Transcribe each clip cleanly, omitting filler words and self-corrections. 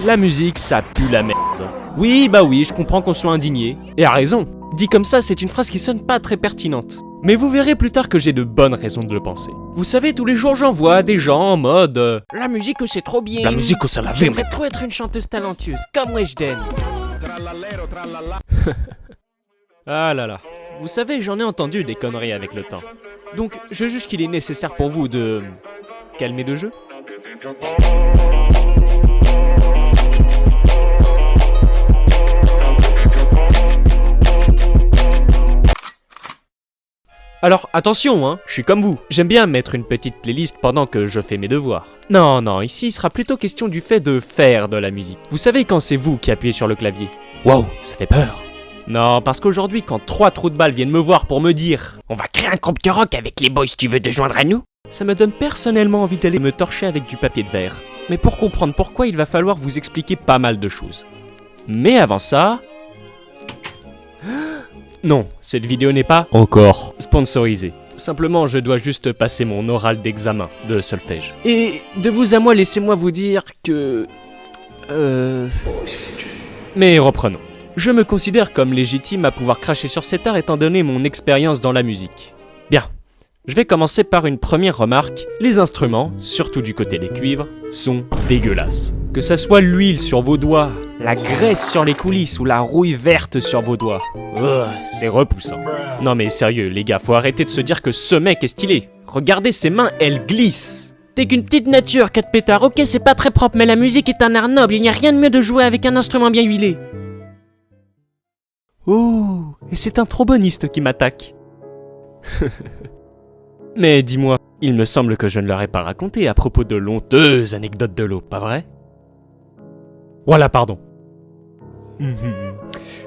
La musique, ça pue la merde. Oui, bah oui, je comprends qu'on soit indigné. Et à raison. Dit comme ça, c'est une phrase qui sonne pas très pertinente. Mais vous verrez plus tard que j'ai de bonnes raisons de le penser. Vous savez, tous les jours j'en vois des gens en mode La musique, c'est trop bien. la musique, ça la fait. J'aimerais trop être une chanteuse talentueuse, comme Weshden. Ah là là. Vous savez, j'en ai entendu des conneries avec le temps. Donc, je juge qu'il est nécessaire pour vous de... calmer le jeu. Alors, attention, hein, je suis comme vous. J'aime bien mettre une petite playlist pendant que je fais mes devoirs. Non, ici, il sera plutôt question du fait de faire de la musique. Vous savez quand c'est vous qui appuyez sur le clavier. Wow, ça fait peur. Non, parce qu'aujourd'hui, quand 3 trous de balles viennent me voir pour me dire On va créer un groupe de rock avec les boys, tu veux te joindre à nous? ça me donne personnellement envie d'aller me torcher avec du papier de verre. Mais pour comprendre pourquoi, il va falloir vous expliquer pas mal de choses. Mais avant ça... Non, cette vidéo n'est pas encore sponsorisée. Simplement, je dois juste passer mon oral d'examen de solfège. Et de vous à moi, laissez-moi vous dire que... Mais reprenons. Je me considère comme légitime à pouvoir cracher sur cet art étant donné mon expérience dans la musique. Bien. Je vais commencer par une première remarque. Les instruments, surtout du côté des cuivres, sont dégueulasses. Que ça soit l'huile sur vos doigts, la graisse sur les coulisses ou la rouille verte sur vos doigts. C'est repoussant. Non mais sérieux les gars, faut arrêter de se dire que ce mec est stylé. Regardez ses mains, elles glissent. T'es qu'une petite nature, 4 pétards. Ok, c'est pas très propre, mais la musique est un art noble. Il n'y a rien de mieux de jouer avec un instrument bien huilé. Oh, et c'est un tromboniste qui m'attaque. Mais dis-moi, il me semble que je ne leur ai pas raconté à propos de l'honteuse anecdote de l'eau, pas vrai? Voilà, pardon.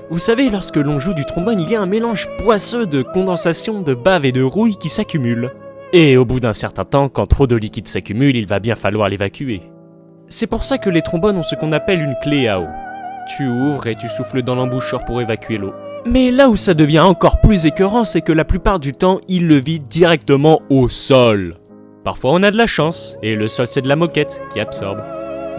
Vous savez, lorsque l'on joue du trombone, il y a un mélange poisseux de condensation, de bave et de rouille qui s'accumule. Et au bout d'un certain temps, quand trop de liquide s'accumule, il va bien falloir l'évacuer. C'est pour ça que les trombones ont ce qu'on appelle une clé à eau. Tu ouvres et tu souffles dans l'embouchure pour évacuer l'eau. Mais là où ça devient encore plus écœurant, c'est que la plupart du temps, il le vide directement au sol. Parfois on a de la chance, et le sol c'est de la moquette qui absorbe.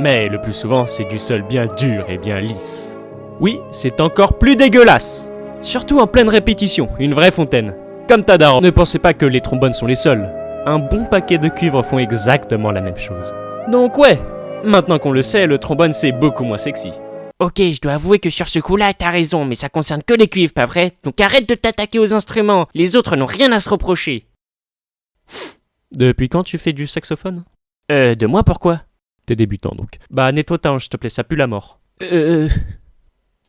Mais le plus souvent, c'est du sol bien dur et bien lisse. Oui, c'est encore plus dégueulasse. Surtout en pleine répétition, une vraie fontaine. Comme ta daronne, ne pensez pas que les trombones sont les seuls. Un bon paquet de cuivres font exactement la même chose. Donc ouais, maintenant qu'on le sait, le trombone c'est beaucoup moins sexy. Ok, je dois avouer que sur ce coup-là, t'as raison, mais ça concerne que les cuivres, pas vrai? Donc arrête de t'attaquer aux instruments, les autres n'ont rien à se reprocher. Depuis quand tu fais du saxophone? De moi, pourquoi? T'es débutant donc. Bah nettoie ta hanche, s'il te plaît, ça pue la mort. Y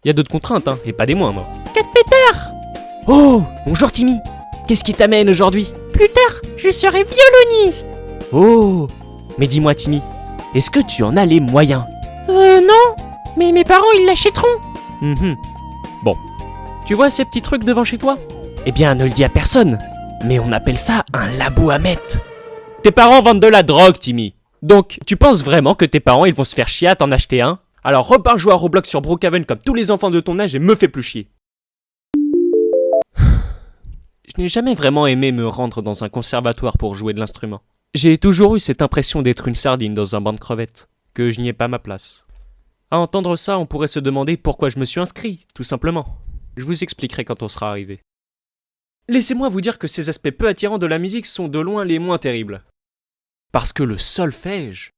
a d'autres contraintes, hein, et pas des moindres. 4 pétards! Oh, bonjour Timmy. Qu'est-ce qui t'amène aujourd'hui? Plus tard, je serai violoniste. Oh, mais dis-moi Timmy, est-ce que tu en as les moyens? Non. Mais mes parents, ils l'achèteront. Bon. Tu vois ces petits trucs devant chez toi? Eh bien, ne le dis à personne. Mais on appelle ça un labo à mettre. Tes parents vendent de la drogue, Timmy. Donc, tu penses vraiment que tes parents, ils vont se faire chier à t'en acheter un? Alors repars jouer à Roblox sur Brookhaven comme tous les enfants de ton âge et me fais plus chier. Je n'ai jamais vraiment aimé me rendre dans un conservatoire pour jouer de l'instrument. J'ai toujours eu cette impression d'être une sardine dans un banc de crevettes, que je n'y ai pas ma place. À entendre ça, on pourrait se demander pourquoi je me suis inscrit, tout simplement. Je vous expliquerai quand on sera arrivé. Laissez-moi vous dire que ces aspects peu attirants de la musique sont de loin les moins terribles. Parce que le solfège...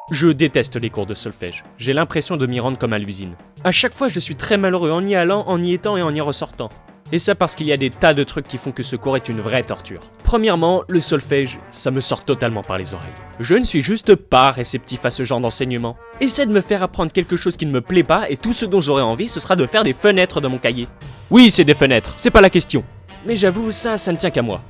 Je déteste les cours de solfège. J'ai l'impression de m'y rendre comme à l'usine. À chaque fois, je suis très malheureux en y allant, en y étant et en y ressortant. Et ça parce qu'il y a des tas de trucs qui font que ce cours est une vraie torture. Premièrement, le solfège, ça me sort totalement par les oreilles. Je ne suis juste pas réceptif à ce genre d'enseignement. Essaie de me faire apprendre quelque chose qui ne me plaît pas et tout ce dont j'aurai envie, ce sera de faire des fenêtres dans mon cahier. Oui, c'est des fenêtres, c'est pas la question. Mais j'avoue, ça ne tient qu'à moi.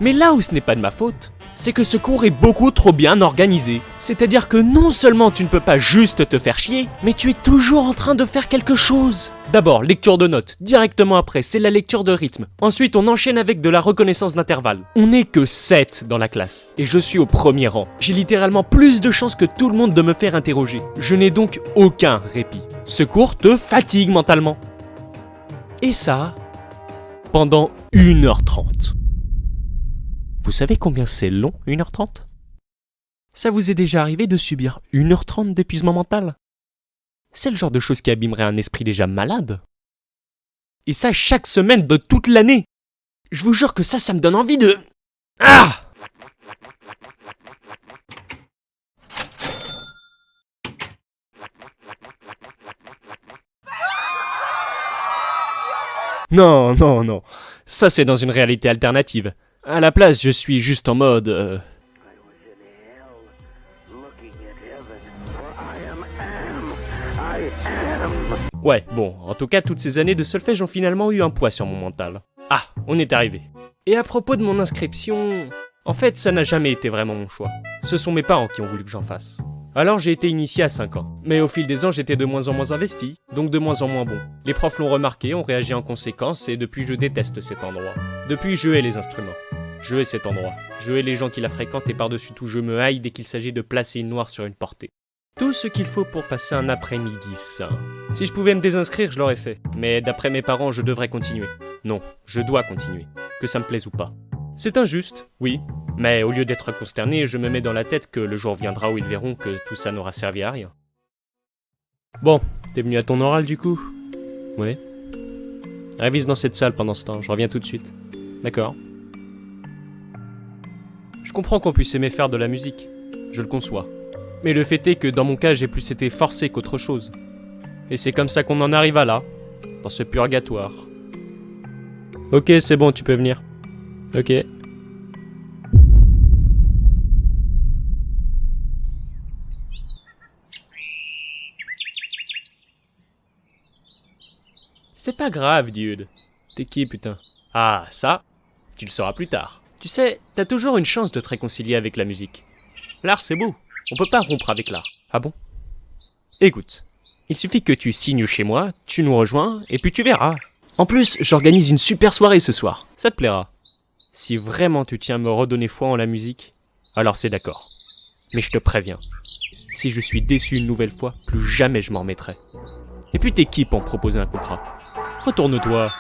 Mais là où ce n'est pas de ma faute, c'est que ce cours est beaucoup trop bien organisé. C'est-à-dire que non seulement tu ne peux pas juste te faire chier, mais tu es toujours en train de faire quelque chose. D'abord, lecture de notes. Directement après, c'est la lecture de rythme. Ensuite, on enchaîne avec de la reconnaissance d'intervalle. On n'est que 7 dans la classe, et je suis au premier rang. J'ai littéralement plus de chances que tout le monde de me faire interroger. Je n'ai donc aucun répit. Ce cours te fatigue mentalement. Et ça, pendant 1h30. Vous savez combien c'est long, 1h30 ? Ça vous est déjà arrivé de subir 1h30 d'épuisement mental ? C'est le genre de chose qui abîmerait un esprit déjà malade. Et ça chaque semaine de toute l'année. Je vous jure que ça me donne envie de... Ah ! Non, non, non. Ça c'est dans une réalité alternative. À la place, je suis juste en mode... Ouais, bon, en tout cas, toutes ces années de solfège ont finalement eu un poids sur mon mental. Ah, on est arrivé. Et à propos de mon inscription... En fait, ça n'a jamais été vraiment mon choix. Ce sont mes parents qui ont voulu que j'en fasse. Alors j'ai été initié à 5 ans. Mais au fil des ans, j'étais de moins en moins investi, donc de moins en moins bon. Les profs l'ont remarqué, ont réagi en conséquence, et depuis je déteste cet endroit. Depuis, je hais les instruments. Je hais cet endroit. Je hais les gens qui la fréquentent et par-dessus tout, je me haïs dès qu'il s'agit de placer une noire sur une portée. Tout ce qu'il faut pour passer un après-midi sain. Si je pouvais me désinscrire, je l'aurais fait. Mais d'après mes parents, je devrais continuer. Non, je dois continuer. Que ça me plaise ou pas. C'est injuste, oui. Mais au lieu d'être consterné, je me mets dans la tête que le jour viendra où ils verront que tout ça n'aura servi à rien. Bon, t'es venu à ton oral du coup ? Oui. Révise dans cette salle pendant ce temps, je reviens tout de suite. D'accord. Je comprends qu'on puisse aimer faire de la musique. Je le conçois. Mais le fait est que dans mon cas, j'ai plus été forcé qu'autre chose. Et c'est comme ça qu'on en arrive à là, dans ce purgatoire. Ok, c'est bon, tu peux venir. Ok. C'est pas grave, dude. T'es qui, putain ? Ah, ça, tu le sauras plus tard. Tu sais, t'as toujours une chance de te réconcilier avec la musique. L'art, c'est beau. On peut pas rompre avec l'art. Ah bon ? Écoute, il suffit que tu signes chez moi, tu nous rejoins, et puis tu verras. En plus, j'organise une super soirée ce soir. Ça te plaira. Si vraiment tu tiens à me redonner foi en la musique, alors c'est d'accord. Mais je te préviens, si je suis déçu une nouvelle fois, plus jamais je m'en remettrai. Et puis t'es qui pour me proposer un contrat ? Retourne-toi.